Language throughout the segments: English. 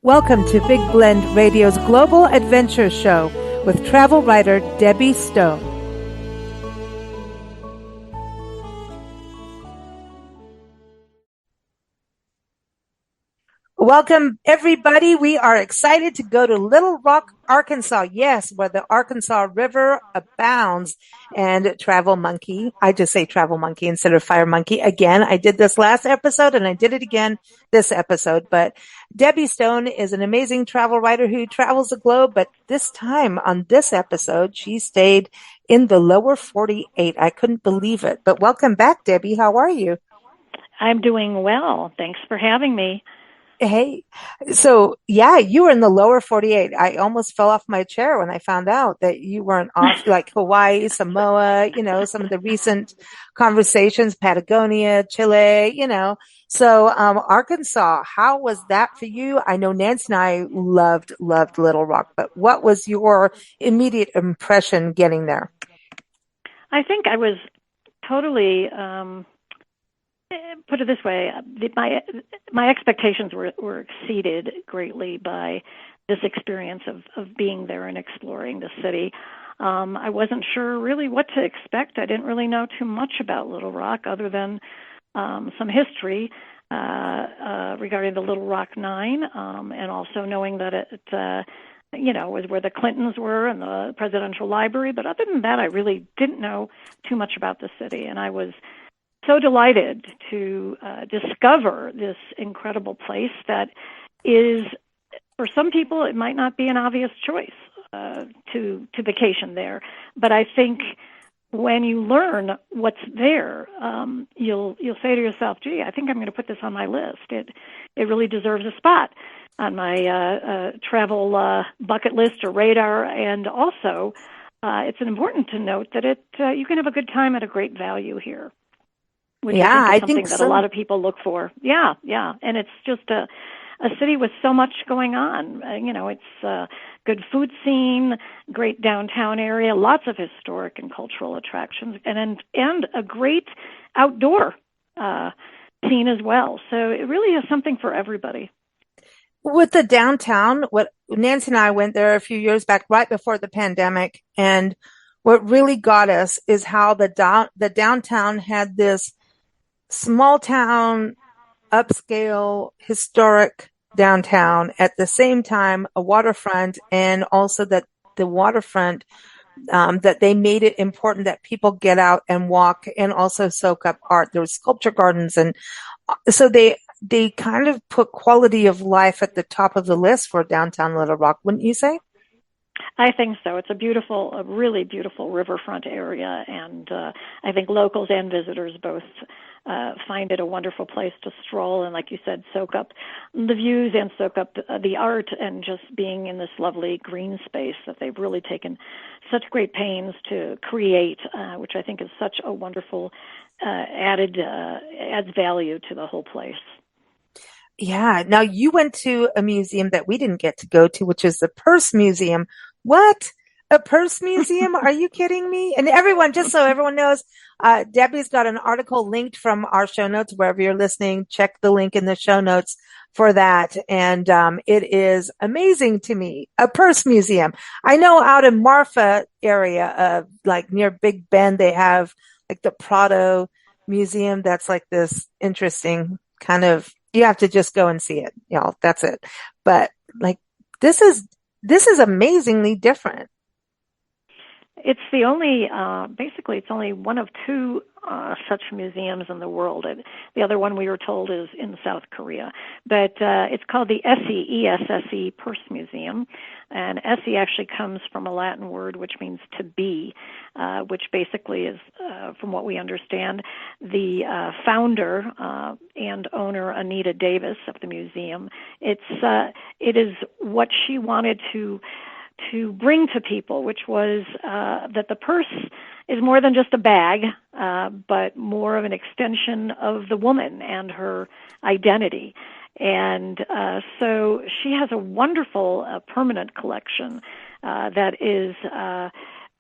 Welcome to Big Blend Radio's Global Adventure Show with travel writer Debbie Stone. Welcome, everybody. We are excited to go to Little Rock, Arkansas. Yes, where the Arkansas River abounds. And Travel Monkey, I just say Travel Monkey instead of Fire Monkey. Again, I did this last episode and I did it again this episode. But Debbie Stone is an amazing travel writer who travels the globe. But this time on this episode, she stayed in the lower 48. I couldn't believe it. But welcome back, Debbie. How are you? I'm doing well. Thanks for having me. Hey, so yeah, you were in the lower 48. I almost fell off my chair when I found out that you weren't off like Hawaii, Samoa, some of the recent conversations, Patagonia, Chile, So, Arkansas, how was that for you? I know Nancy and I loved Little Rock, but what was your immediate impression getting there? I think I was totally, put it this way, my expectations were exceeded greatly by this experience of being there and exploring the city. I wasn't sure really what to expect. I didn't really know too much about Little Rock other than some history regarding the Little Rock Nine, and also knowing that it was where the Clintons were and the presidential library. But other than that, I really didn't know too much about the city, and I was so delighted to discover this incredible place that is, for some people, it might not be an obvious choice to vacation there. But I think when you learn what's there, you'll say to yourself, "Gee, I think I'm going to put this on my list. It really deserves a spot on my travel bucket list or radar." And also, it's important to note that you can have a good time at a great value here, which I think is something that a lot of people look for. Yeah. And it's just a city with so much going on. It's a good food scene, great downtown area, lots of historic and cultural attractions, and a great outdoor scene as well. So it really is something for everybody. With the downtown, what Nancy and I went there a few years back, right before the pandemic, and what really got us is how the downtown had this small town, upscale, historic downtown, at the same time a waterfront, and also that the waterfront, that they made it important that people get out and walk and also soak up art. There was sculpture gardens, and so they kind of put quality of life at the top of the list for downtown Little Rock, wouldn't you say? I think so. It's a really beautiful riverfront area, and I think locals and visitors both find it a wonderful place to stroll and, like you said, soak up the views and soak up the art, and just being in this lovely green space that they've really taken such great pains to create, which I think is such a wonderful adds value to the whole place. Yeah. Now you went to a museum that we didn't get to go to, which is the Purse Museum. What? A purse museum? Are you kidding me? And everyone, just so everyone knows, Debbie's got an article linked from our show notes. Wherever you're listening, check the link in the show notes for that. And it is amazing to me. A purse museum. I know out in Marfa area, like near Big Bend, they have like the Prado Museum. That's like this interesting kind of, you have to just go and see it. That's it. But like, this is amazingly different. It's the only, basically, it's only one of two such museums in the world. The other one, we were told, is in South Korea. But it's called the ESSE Purse Museum. And ESSE actually comes from a Latin word which means to be, which basically is, from what we understand, the founder and owner, Anita Davis, of the museum. It is what she wanted to bring to people, which was that the purse is more than just a bag, but more of an extension of the woman and her identity. And so she has a wonderful permanent collection that is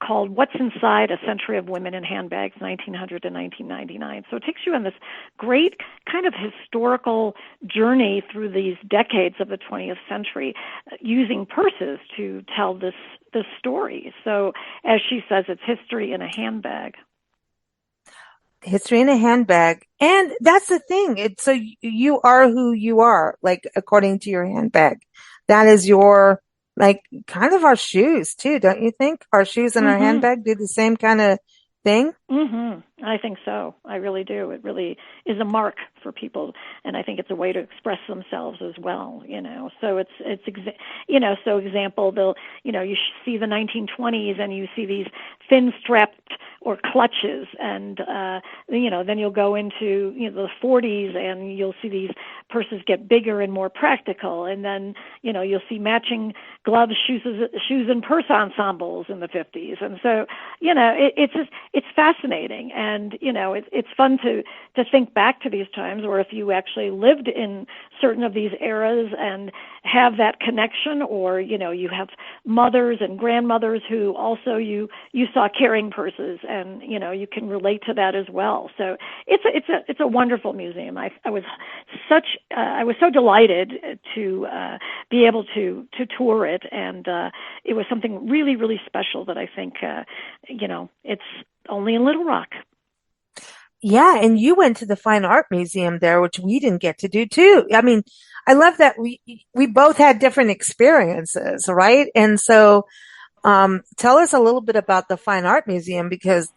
called What's Inside a Century of Women in Handbags, 1900 to 1999. So it takes you on this great kind of historical journey through these decades of the 20th century, using purses to tell this story. So as she says, it's history in a handbag. History in a handbag. And that's the thing. It's so you are who you are, like according to your handbag. That is your, like, kind of our shoes too, don't you think? Our shoes and our Mhm. handbag do the same kind of thing. Mhm. I think so. I really do. It really is a mark for people, and I think it's a way to express themselves as well. So so example, they'll you see the 1920s, and you see these thin strapped or clutches, and then you'll go into the 40s, and you'll see these purses get bigger and more practical, and then you'll see matching gloves, shoes and purse ensembles in the 50s, and so it's fascinating, and it's fun to think back to these times, or if you actually lived in certain of these eras and have that connection, or you have mothers and grandmothers who also you saw carrying purses, and you can relate to that as well. So it's a wonderful museum. I was so delighted to be able to tour it, and it was something really, really special that I think it's only in Little Rock. Yeah, and you went to the Fine Art Museum there, which we didn't get to do too. I mean, I love that we both had different experiences, right? And so, tell us a little bit about the Fine Art Museum because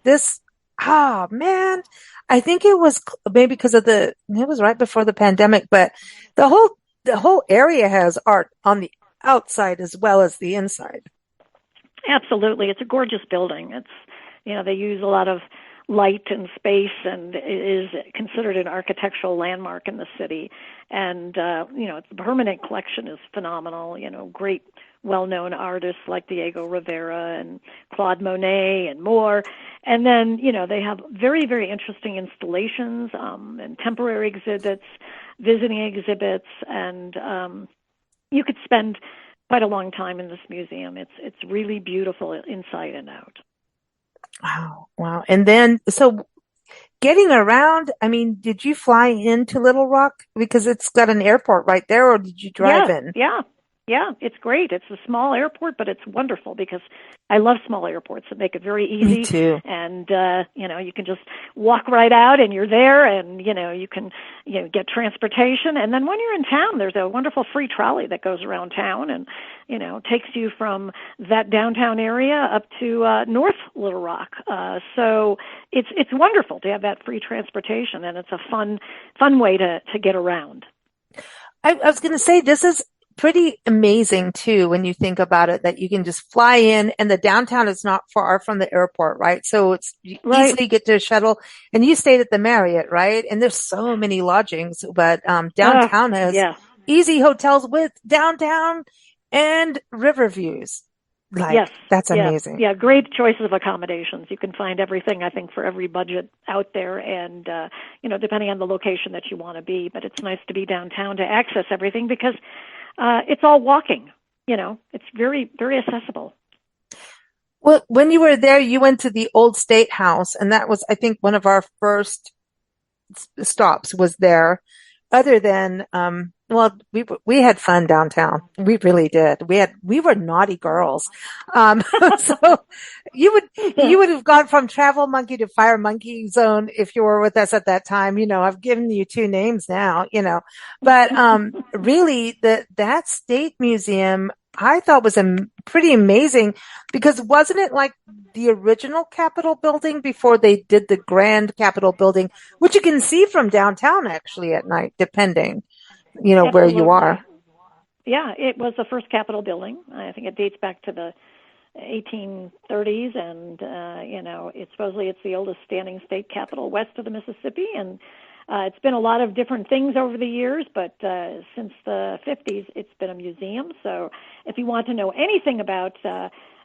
man, I think it was maybe because it was right before the pandemic, but the whole area has art on the outside as well as the inside. Absolutely. It's a gorgeous building. They use a lot of light and space, and it is considered an architectural landmark in the city. And, the permanent collection is phenomenal. Great well-known artists like Diego Rivera and Claude Monet and more. And then, they have very, very interesting installations, and temporary exhibits, visiting exhibits, and you could spend quite a long time in this museum. It's really beautiful inside and out. Wow, wow. And then, so getting around, I mean, did you fly into Little Rock? Because it's got an airport right there, or did you drive Yeah, in? yeah, yeah. It's great. It's a small airport, but it's wonderful because I love small airports that make it very Me easy. too. And you can just walk right out, and you're there, and you can get transportation. And then when you're in town, there's a wonderful free trolley that goes around town, and takes you from that downtown area up to North Little Rock. So it's wonderful to have that free transportation, and it's a fun way to get around. I was going to say this is pretty amazing too when you think about it that you can just fly in and the downtown is not far from the airport, right? So you Right. easily get to a shuttle and you stayed at the Marriott, right? And there's so many lodgings, but downtown has Yeah. easy hotels with downtown and river views. Like Yes. that's Yeah. amazing. Yeah. Great choices of accommodations. You can find everything, I think, for every budget out there, and depending on the location that you want to be. But it's nice to be downtown to access everything because it's all walking. It's very, very accessible. Well, when you were there, you went to the old State House, and that was, I think, one of our first stops was there. Other than, well, we had fun downtown. We really did. We were naughty girls. Um, so you would, you would have gone from Travel Monkey to Fire Monkey Zone if you were with us at that time. I've given you two names now, but, really that state museum, I thought was pretty amazing because wasn't it like the original Capitol building before they did the Grand Capitol building, which you can see from downtown actually at night, depending, where you Absolutely. are. Yeah, it was the first Capitol building. I think it dates back to the 1830s, and it's the oldest standing state capitol west of the Mississippi, and it's been a lot of different things over the years, but since the 50s, it's been a museum. So if you want to know anything about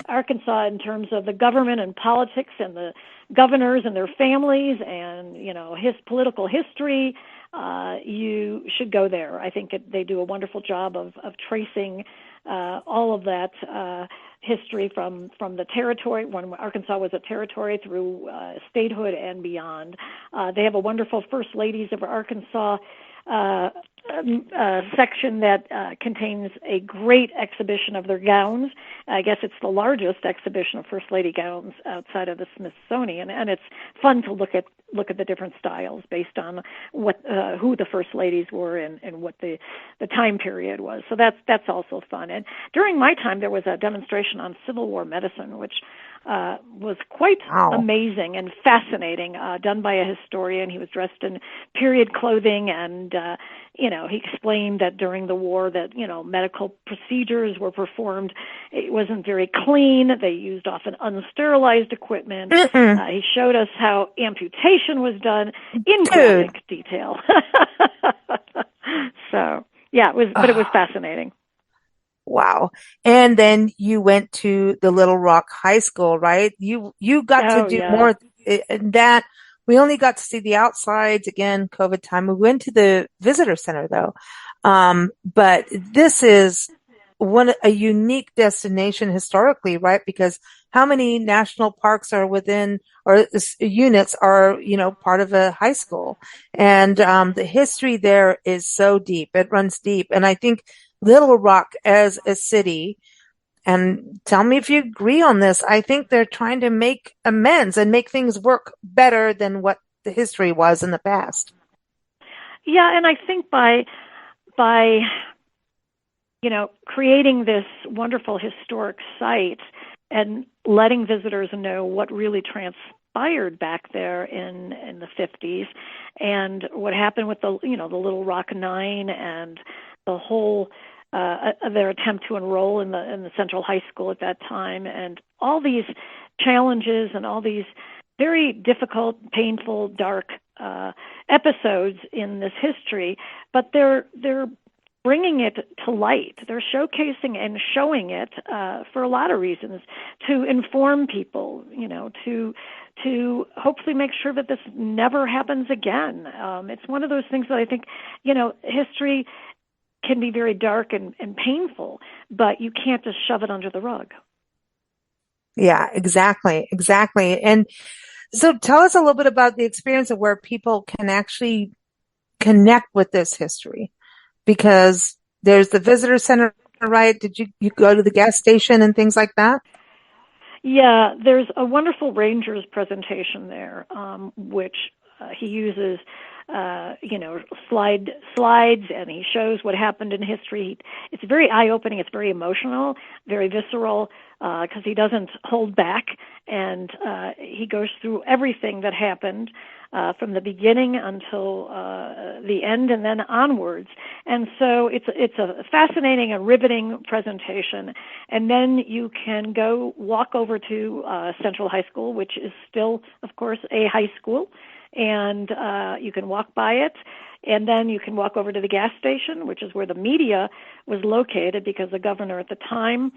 Arkansas in terms of the government and politics and the governors and their families and his political history, you should go there. I think they do a wonderful job of tracing all of that history from the territory, when Arkansas was a territory, through statehood and beyond. They have a wonderful First Ladies of Arkansas section that contains a great exhibition of their gowns. I guess it's the largest exhibition of First Lady gowns outside of the Smithsonian, and it's fun to look at the different styles based on what who the First Ladies were and what the time period was. So that's also fun. And during my time, there was a demonstration on Civil War medicine, which was quite amazing and fascinating, done by a historian. He was dressed in period clothing, and he explained that during the war that medical procedures were performed. It wasn't very clean. They used often unsterilized equipment. He showed us how amputation was done in graphic detail. So yeah, it was fascinating. Wow. And then you went to the Little Rock High School, right? You got to do more in that. We only got to see the outsides, again, COVID time. We went to the visitor center though. But this is a unique destination historically, right? Because how many national parks are within, or units are, part of a high school? And, the history there is so deep. It runs deep. And I think Little Rock as a city, and tell me if you agree on this, I think they're trying to make amends and make things work better than what the history was in the past. Yeah, and I think by creating this wonderful historic site and letting visitors know what really transpired back there in the 50s and what happened with the Little Rock Nine and the whole their attempt to enroll in the Central High School at that time, and all these challenges and all these very difficult, painful, dark episodes in this history, but they're bringing it to light. They're showcasing and showing it for a lot of reasons, to inform people, to hopefully make sure that this never happens again. It's one of those things that I think, history can be very dark and painful, but you can't just shove it under the rug. Yeah, exactly. And so tell us a little bit about the experience of where people can actually connect with this history, because there's the visitor center, right? Did you go to the gas station and things like that? Yeah, there's a wonderful Rangers presentation there, which he uses slides, and he shows what happened in history. It's very eye-opening. It's very emotional, very visceral, because he doesn't hold back, and he goes through everything that happened from the beginning until the end, and then onwards. And so it's a fascinating and riveting presentation. And then you can go walk over to Central High School, which is still, of course, a high school. And you can walk by it, and then you can walk over to the gas station, which is where the media was located, because the governor at the time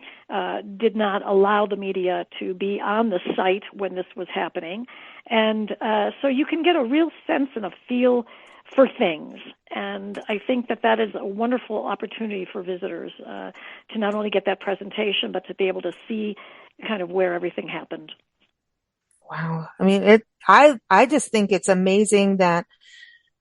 did not allow the media to be on the site when this was happening. And so you can get a real sense and a feel for things. And I think that is a wonderful opportunity for visitors to not only get that presentation, but to be able to see kind of where everything happened. Wow. I mean, I just think it's amazing that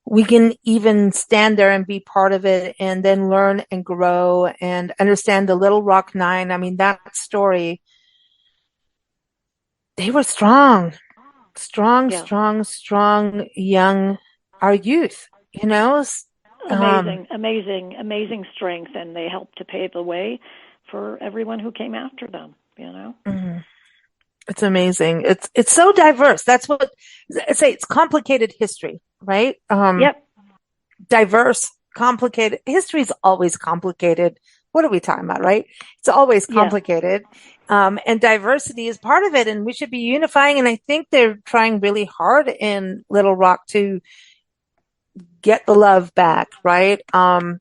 we can even stand there and be part of it, and then learn and grow and understand the Little Rock Nine. I mean, that story, they were strong, young, our youth, Amazing strength. And they helped to pave the way for everyone who came after them, Mm-hmm. It's amazing. It's so diverse. That's what I say. It's complicated history, right? Yep. Diverse, complicated. History is always complicated. What are we talking about, right? It's always complicated. Yeah. And diversity is part of it, and we should be unifying. And I think they're trying really hard in Little Rock to get the love back, right? The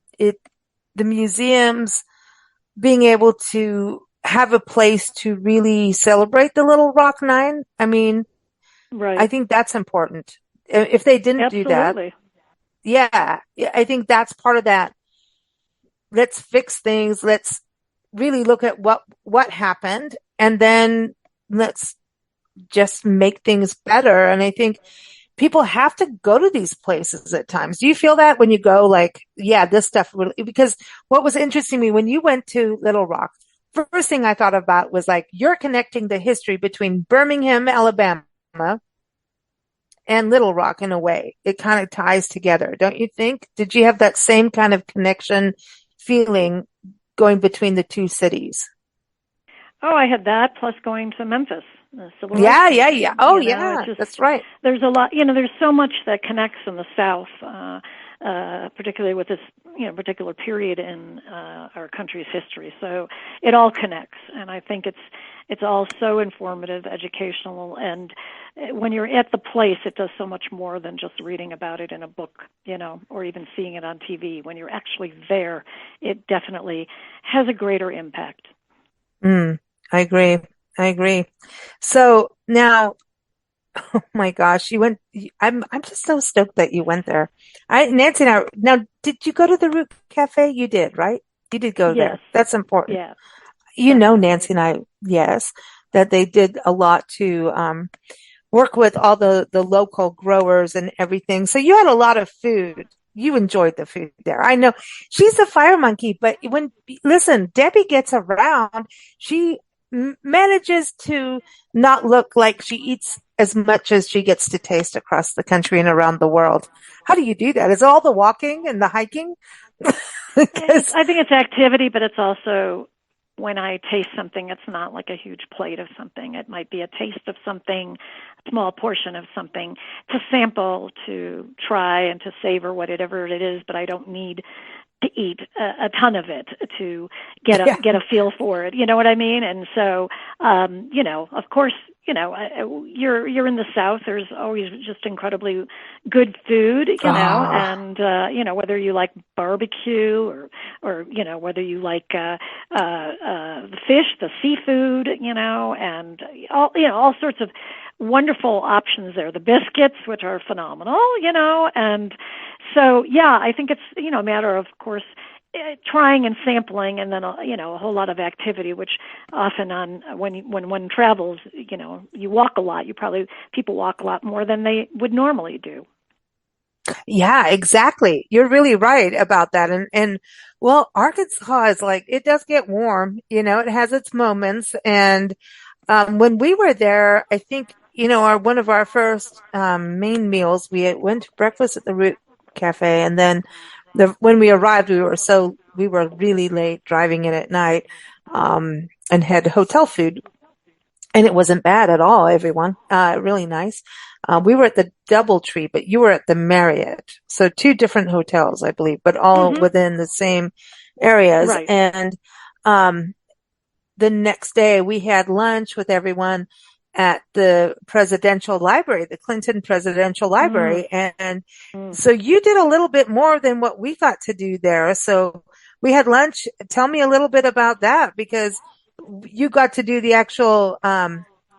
museums being able to have a place to really celebrate the Little Rock Nine. I mean, right. I think that's important. If they didn't do that, Yeah, I think that's part of that. Let's fix things. Let's really look at what happened, and then let's just make things better. And I think people have to go to these places at times. Do you feel that when you go, like, yeah, this stuff really, because what was interesting to me when you went to Little Rock, first thing I thought about was like, you're connecting the history between Birmingham, Alabama and Little Rock in a way. It kind of ties together, don't you think? Did you have that same kind of connection feeling going between the two cities? Oh, I had that plus going to Memphis, the civil rights Yeah. movement. Oh, It's yeah, just that's right. there's a lot. There's so much that connects in the South, particularly with this particular period in our country's history. So it all connects, and I think it's all so informative, educational, and when you're at the place, it does so much more than just reading about it in a book, or even seeing it on TV. When you're actually there, it definitely has a greater impact. Mm, I agree. I agree. So now, oh my gosh, I'm just so stoked that you went there. Nancy and I, now, did you go to the Root Cafe? You did, right? You did go Yes, there. That's important. yeah, Nancy definitely. and I, yes, that they did a lot to, work with all the local growers and everything. So you had a lot of food. You enjoyed the food there. I know she's a fire monkey, but listen, Debbie gets around. She manages to not look like she eats as much as she gets to taste across the country and around the world. How do you do that? Is it all the walking and the hiking? Because I think it's activity, but it's also when I taste something, it's not like a huge plate of something. It might be a taste of something, a small portion of something to sample, to try, and to savor whatever it is. But I don't need to eat a ton of it to yeah. get a feel for it. You know what I mean? And so, of course, you're in the South. There's always just incredibly good food, Oh, and whether you like barbecue or whether you like the fish, the seafood, and all sorts of wonderful options there. The biscuits, which are phenomenal, and so yeah, I think it's a matter of course trying and sampling, and then a whole lot of activity, which often on when one travels, you walk a lot. People walk a lot more than they would normally do. yeah, exactly. You're really right about that. And well, Arkansas is like, it does get warm, it has its moments. And when we were there, I think, one of our first main meals, we went to breakfast at the Root Cafe, and then when we arrived, we were really late driving in at night, and had hotel food, and it wasn't bad at all. Everyone, really nice. We were at the DoubleTree, but you were at the Marriott, so two different hotels, I believe, but all Hmm. within the same areas. Right. And um, the next day we had lunch with everyone at the presidential library, the Clinton Presidential Mm. Library. And Mm. so you did a little bit more than what we got to do there. So we had lunch. Tell me a little bit about that, because you got to do the actual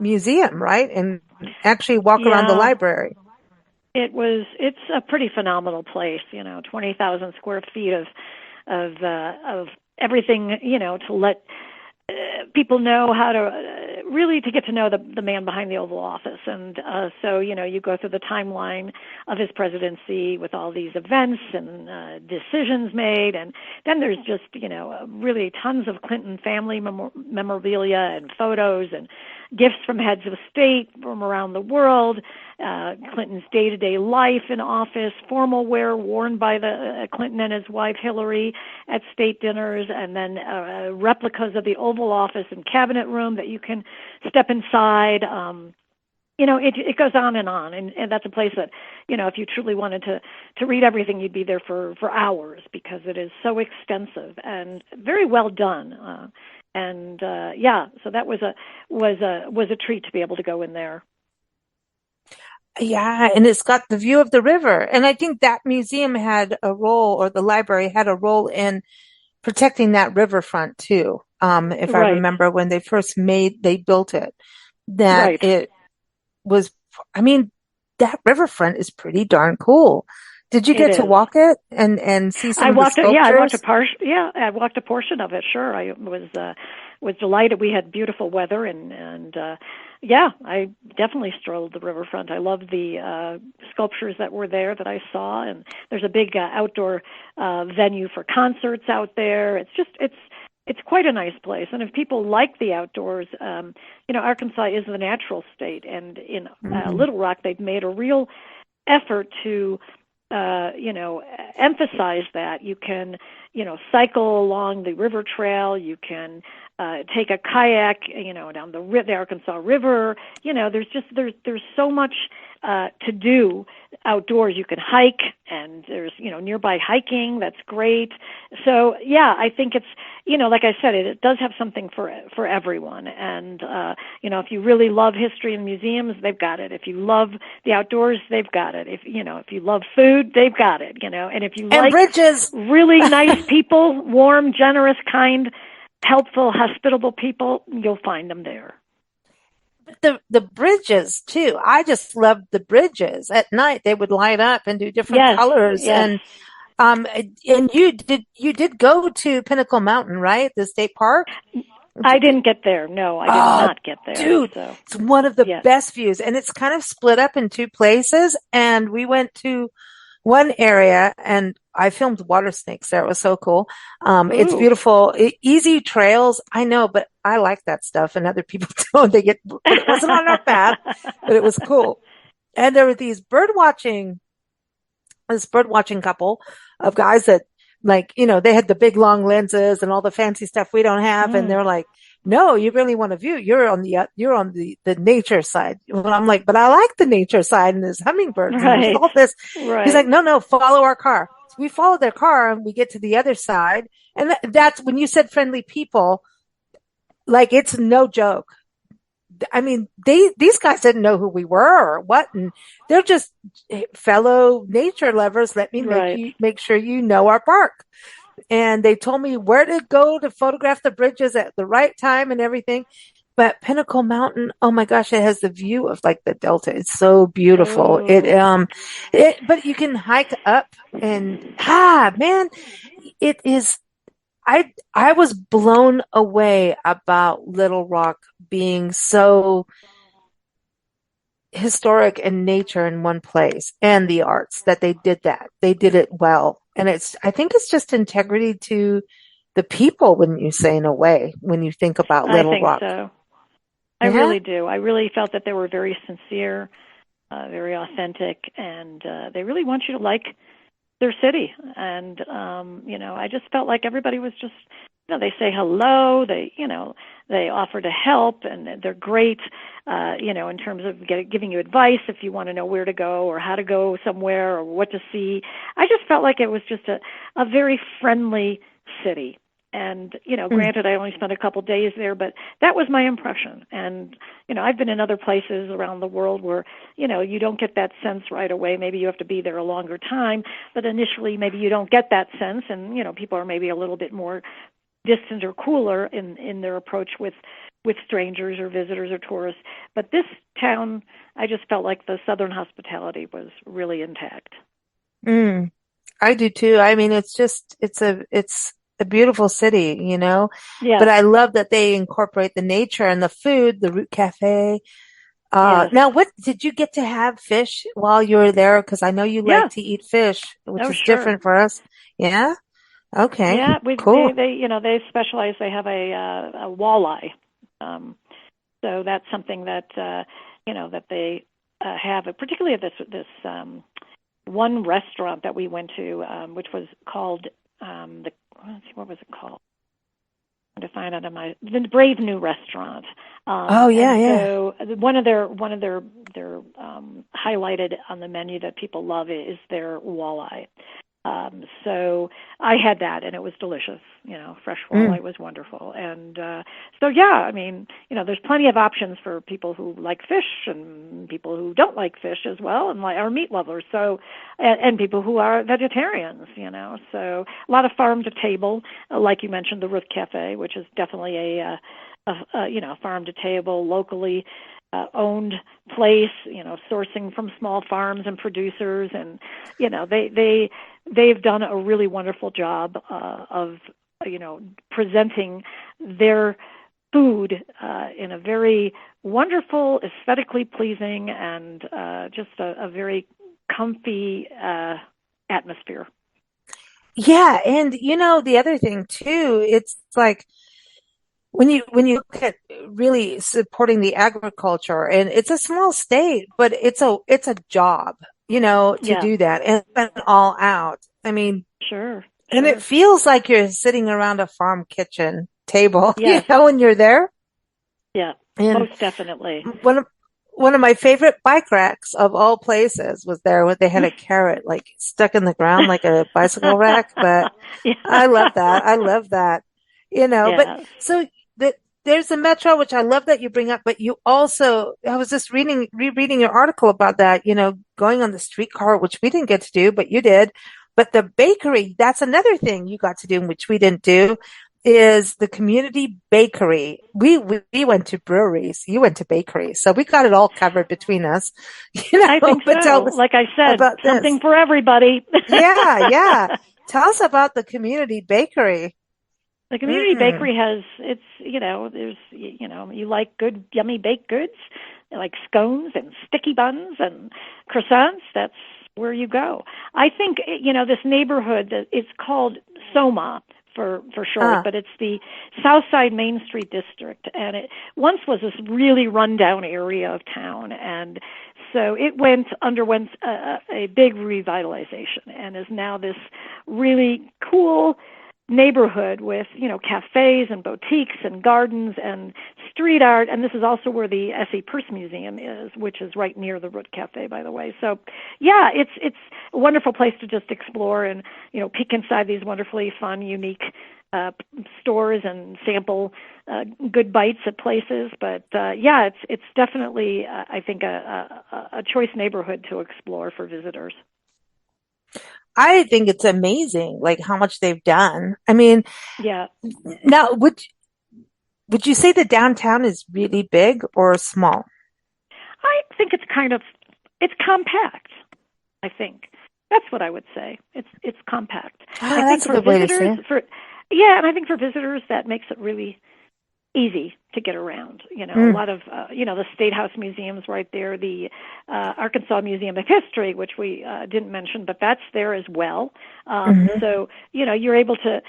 museum, right? And actually walk around the Yeah. library. It's a pretty phenomenal place. 20,000 square feet of everything. To let people know how to really to get to know the man behind the Oval Office. And so, you go through the timeline of his presidency with all these events and decisions made. And then there's just, really tons of Clinton family memorabilia and photos and gifts from heads of state from around the world, Clinton's day-to-day life in office, formal wear worn by the Clinton and his wife Hillary at state dinners, and then replicas of the Oval Office and cabinet room that you can step inside. It goes on, and that's a place that, if you truly wanted to read everything, you'd be there for hours because it is so extensive and very well done. So that was a treat to be able to go in there. Yeah, and it's got the view of the river. And I think that museum had a role, or the library had a role in protecting that riverfront too. If I Right, remember when they built it, that right. it was, I mean, that riverfront is pretty darn cool. Did you It get to is. walk it and see some I of the walked it. Yeah, I walked a sculptures? portion. Yeah, I walked a portion of it. Sure, I was delighted. We had beautiful weather, and yeah, I definitely strolled the riverfront. I loved the sculptures that were there that I saw, and there's a big outdoor venue for concerts out there. It's quite a nice place, and if people like the outdoors, Arkansas is the natural state, and in Mm. Little Rock they've made a real effort to emphasize that you can, cycle along the river trail. You can take a kayak, down the Arkansas River. There's so much to do outdoors. You can hike, and there's nearby hiking. That's great. So yeah, I think it's like I said, it does have something for everyone. And if you really love history and museums, they've got it. If you love the outdoors, they've got it. If you love food, they've got it. And if you And like bridges. really nice people, warm, generous, kind, helpful, hospitable people, you'll find them there. The bridges too. I just loved the bridges. At night they would light up and do different Yes, colors. yes. Um and you did go to Pinnacle Mountain, right? The state park? I didn't get there. No, I did Oh, not get there. dude, So, it's one of the yes. best views, and it's kind of split up in two places. And we went to one area, and I filmed water snakes there. It was so cool. It's Ooh. beautiful, easy trails. I know, but I like that stuff, and other people don't. But it wasn't on our path, but it was cool. And there were this bird watching couple of guys that they had the big long lenses and all the fancy stuff we don't have. And Mm, they're like, no, you really want to view. You're on the nature side. Well, I'm like, but I like the nature side and there's hummingbirds and there's right. all this. He's like, Right. no, follow our car. So we followed their car and we get to the other side. And that's when you said friendly people, like it's no joke. I mean, these guys didn't know who we were or what, and they're just fellow nature lovers. Let me Right. make sure you know our park. And they told me where to go to photograph the bridges at the right time and everything. But Pinnacle Mountain, oh my gosh, it has the view of like the Delta. It's so beautiful. Oh. But you can hike up and man, it is. I was blown away about Little Rock being so historic and nature in one place and the arts that they did that. They did it well. And I think it's just integrity to the people, wouldn't you say, in a way, when you think about I Little think Rock? so. I Yeah. really do. I really felt that they were very sincere, very authentic, and they really want you to like their city. And I just felt like everybody was just, they say hello, they offer to help, and they're great, in terms of giving you advice if you want to know where to go or how to go somewhere or what to see. I just felt like it was just a very friendly city. And, Mm. granted, I only spent a couple days there, but that was my impression. And, I've been in other places around the world where, you don't get that sense right away. Maybe you have to be there a longer time, but initially maybe you don't get that sense. And, people are maybe a little bit more distant or cooler in their approach with strangers or visitors or tourists. But this town, I just felt like the Southern hospitality was really intact. Mm. I do too. I mean, it's a beautiful city. But Yes, I love that they incorporate the nature and the food, the Root Cafe. yes. Now what did you get to have fish while you were there? Because I know you like Yeah, to eat fish, which oh, is sure. different for us. Yeah. Okay. Yeah, Cool. they specialize. They have a walleye, um, so that's something that that they have, particularly at this one restaurant that we went to, which was called let's see, what was it called? To find out the Brave New Restaurant, Oh yeah, and yeah. so one of their highlighted on the menu that people love is their walleye. So I had that, and it was delicious. Fresh Mm. walleye was wonderful, and so yeah, I mean, there's plenty of options for people who like fish and people who don't like fish as well, and like are meat lovers. So, and people who are vegetarians. So a lot of farm to table, like you mentioned, the Ruth Cafe, which is definitely farm to table, locally owned place, sourcing from small farms and producers, and they've done a really wonderful job of presenting their food in a very wonderful, aesthetically pleasing, and just a very comfy atmosphere. Yeah, and the other thing too, it's like when you look at really supporting the agriculture, and it's a small state, but it's a job, to Yeah, do that and spend all out. I mean, sure, and it sure. feels like you're sitting around a farm kitchen table, Yes, when you're there. yeah, And most definitely. one of one of my favorite bike racks of all places was there where they had a carrot like stuck in the ground like a bicycle rack. But Yeah, I love that. I love that. But yeah, so that there's the metro, which I love that you bring up, but you also, I was just rereading your article about that, going on the streetcar, which we didn't get to do, but you did. But the bakery, that's another thing you got to do, which we didn't do, is the community bakery. We went to breweries. You went to bakeries. So we got it all covered between us, I think but tell so. us Like I said, about something this. for everybody. Yeah, yeah. Tell us about the community bakery. The community Mm. bakery has there's you like good yummy baked goods, like scones and sticky buns and croissants. That's where you go. I think this neighborhood that it's called Soma for short, Ah, but it's the South Side Main Street district, and it once was this really rundown area of town, and so it underwent a big revitalization and is now this really cool neighborhood with cafes and boutiques and gardens and street art. And this is also where the S.E. Peirce Museum is, which is right near the Root Cafe, by the way. So yeah, it's a wonderful place to just explore and peek inside these wonderfully fun, unique uh, stores and sample good bites at places. But yeah, it's definitely I think a choice neighborhood to explore for visitors. I think it's amazing, like how much they've done. I mean, Yeah, now would you say the downtown is really big or small? I think it's compact. I think that's what I would say. It's compact. I Ah, think that's a for good way to visitors, say it. and I think for visitors that makes it really easy to get around. A Mm, lot of the State House Museum's right there, the Arkansas Museum of History, which we didn't mention, but that's there as well. hmm. So you're able to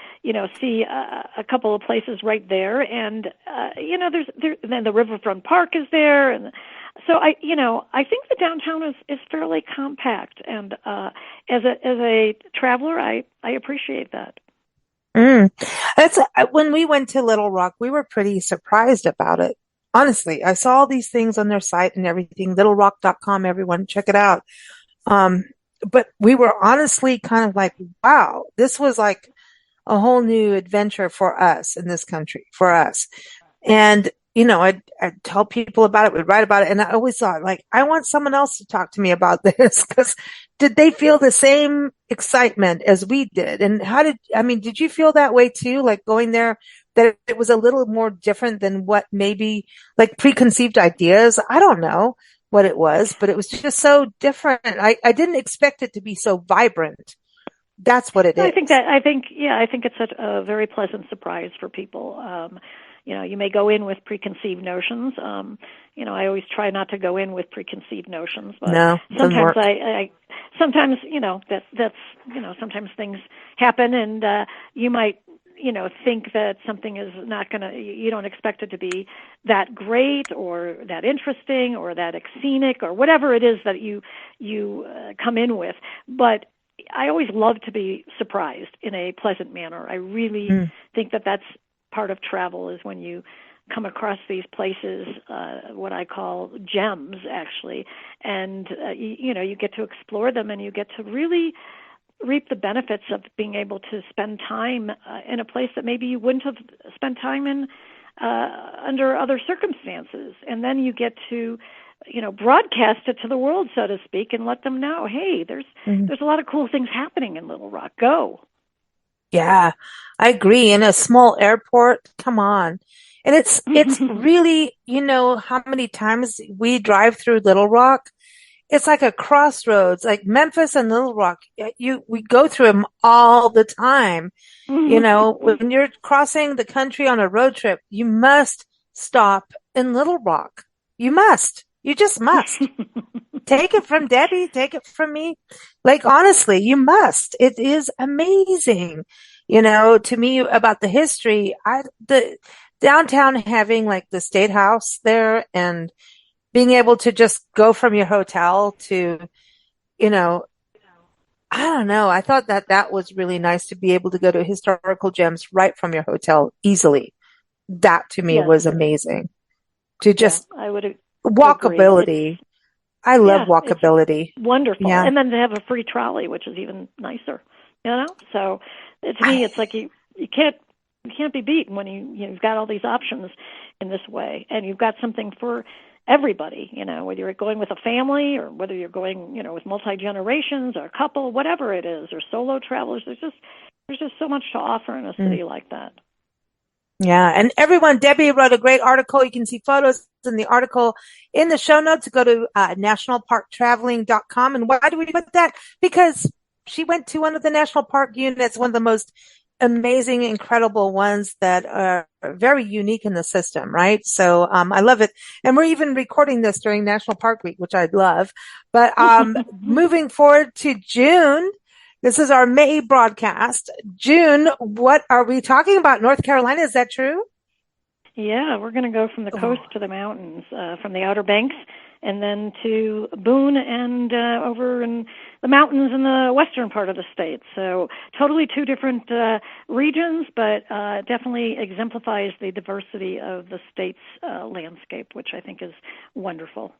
see a couple of places right there, and then the Riverfront Park is there, and so I think the downtown is fairly compact, and as a traveler, I appreciate that. Mm. When we went to Little Rock, we were pretty surprised about it. Honestly, I saw all these things on their site and everything, littlerock.com, everyone check it out. Um, but we were honestly kind of like, wow, this was like a whole new adventure for us in this country, for us. And, I'd tell people about it, we'd write about it. And I always thought, like, I want someone else to talk to me about this because did they feel the same excitement as we did? And did you feel that way too? Like going there, that it was a little more different than what maybe like preconceived ideas? I don't know what it was, but it was just so different. I didn't expect it to be so vibrant. That's what it I think is. that I think it's a very pleasant surprise for people. You may go in with preconceived notions. I always try not to go in with preconceived notions, but No, it doesn't sometimes work. sometimes that's sometimes things happen, and you might think that something is not going to, you don't expect it to be that great or that interesting or that scenic or whatever it is that you come in with, but I always love to be surprised in a pleasant manner. I really Mm. think that that's part of travel is when you come across these places, what I call gems, actually, and you get to explore them and you get to really reap the benefits of being able to spend time in a place that maybe you wouldn't have spent time in under other circumstances, and then you get to broadcast it to the world, so to speak, and let them know, hey, there's Mhm. there's a lot of cool things happening in Little Rock. Go. Yeah, I agree. In a small airport, come on. And it's really, how many times we drive through Little Rock? It's like a crossroads, like Memphis and Little Rock. We go through them all the time. When you're crossing the country on a road trip, you must stop in Little Rock. You must. You just must. Take it from Debbie, take it from me. Like, honestly, you must. It is amazing. To me about the history, the downtown having like the State House there and being able to just go from your hotel to, you know, I don't know. I thought that was really nice to be able to go to historical gems right from your hotel easily. That to me Yes, was amazing. To yeah, just I would agree. walkability. I love It's walkability. wonderful. Yeah. And then they have a free trolley, which is even nicer. So to me, it's like you can't be beaten when you've got all these options in this way, and you've got something for everybody. Whether you're going with a family or whether you're going, with multi generations or a couple, whatever it is, or solo travelers. There's just so much to offer in a Mm. city like that. Yeah. And everyone, Debbie wrote a great article. You can see photos in the article in the show notes. Go to nationalparktraveling.com. And why do we put that? Because she went to one of the national park units, one of the most amazing, incredible ones that are very unique in the system, right? So, I love it. And we're even recording this during National Park Week, which I'd love. But, moving forward to June, this is our May broadcast. June, what are we talking about? North Carolina, is that true? Yeah, we're going to go from the coast Oh, to the mountains, from the Outer Banks, and then to Boone and over in the mountains in the western part of the state. So totally two different regions, but definitely exemplifies the diversity of the state's landscape, which I think is wonderful.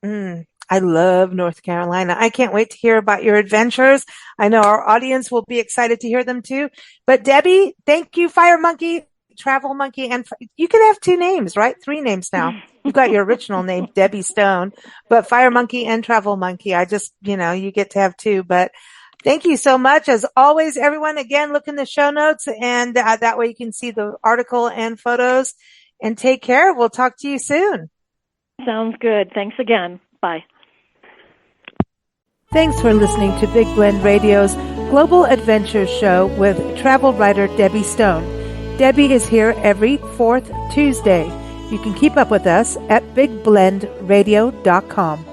I love North Carolina. I can't wait to hear about your adventures. I know our audience will be excited to hear them too. But Debbie, thank you, Fire Monkey, Travel Monkey, and you can have two names, right? Three names now. You've got your original name, Debbie Stone, but Fire Monkey and Travel Monkey. I just, you get to have two, but thank you so much. As always, everyone, again, look in the show notes and that way you can see the article and photos and take care. We'll talk to you soon. Sounds good. Thanks again. Bye. Thanks for listening to Big Blend Radio's Global Adventures Show with travel writer Debbie Stone. Debbie is here every fourth Tuesday. You can keep up with us at bigblendradio.com.